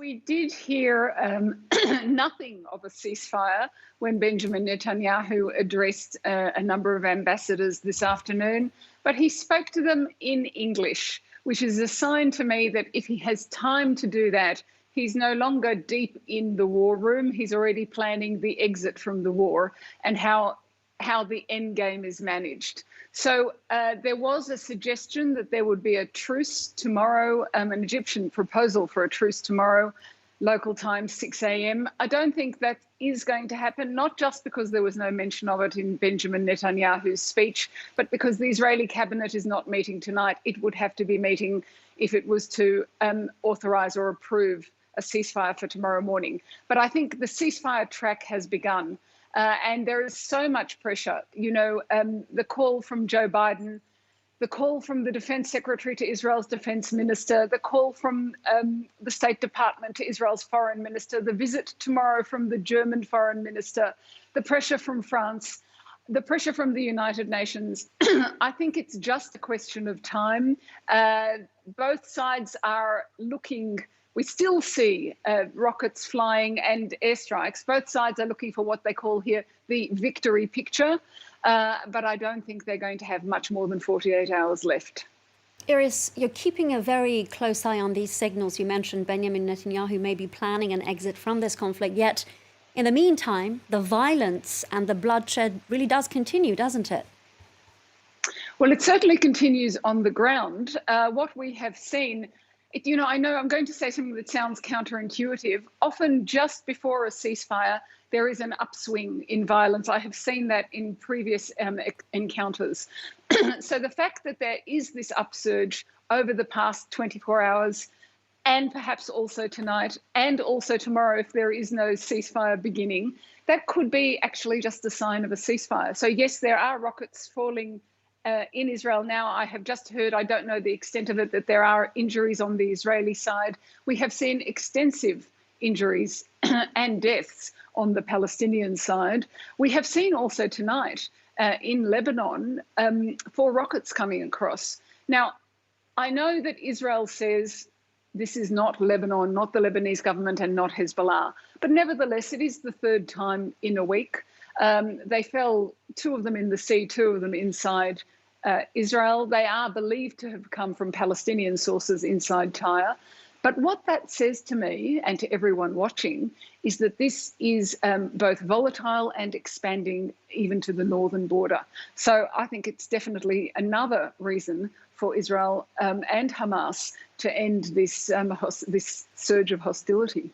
We did hear nothing of a ceasefire when Benjamin Netanyahu addressed a number of ambassadors this afternoon, but he spoke to them in English, which is a sign to me that if he has time to do that, he's no longer deep in the war room. He's already planning the exit from the war and how the end game is managed. So there was a suggestion that there would be a truce tomorrow, an Egyptian proposal for a truce tomorrow, local time 6 a.m. I don't think that is going to happen, not just because there was no mention of it in Benjamin Netanyahu's speech, but because the Israeli cabinet is not meeting tonight. It would have to be meeting if it was to authorise or approve a ceasefire for tomorrow morning. But I think the ceasefire track has begun. And there is so much pressure. You know, the call from Joe Biden, the call from the Defense Secretary to Israel's Defense Minister, the call from the State Department to Israel's Foreign Minister, the visit tomorrow from the German Foreign Minister, the pressure from France, the pressure from the United Nations. I think it's just a question of time. Both sides are looking. We still see rockets flying and airstrikes. Both sides are looking for what they call here the victory picture, but I don't think they're going to have much more than 48 hours left. Iris, you're keeping a very close eye on these signals. You mentioned Benjamin Netanyahu may be planning an exit from this conflict, yet in the meantime, the violence and the bloodshed really does continue, doesn't it? Well, it certainly continues on the ground. What we have seen, you know, I know I'm going to say something that sounds counterintuitive. Often just before a ceasefire, there is an upswing in violence. I have seen that in previous encounters. So the fact that there is this upsurge over the past 24 hours, and perhaps also tonight, and also tomorrow if there is no ceasefire beginning, that could be actually just a sign of a ceasefire. So yes, there are rockets falling in Israel now. I have just heard, I don't know the extent of it, that there are injuries on the Israeli side. We have seen extensive injuries and deaths on the Palestinian side. We have seen also tonight in Lebanon 4 rockets coming across. Now, I know that Israel says this is not Lebanon, not the Lebanese government, and not Hezbollah, but nevertheless, it is the 3rd time in a week. They fell, 2 of them in the sea, 2 of them inside Israel. They are believed to have come from Palestinian sources inside Tyre. But what that says to me and to everyone watching is that this is both volatile and expanding even to the northern border. So I think it's definitely another reason for Israel and Hamas to end this surge of hostility.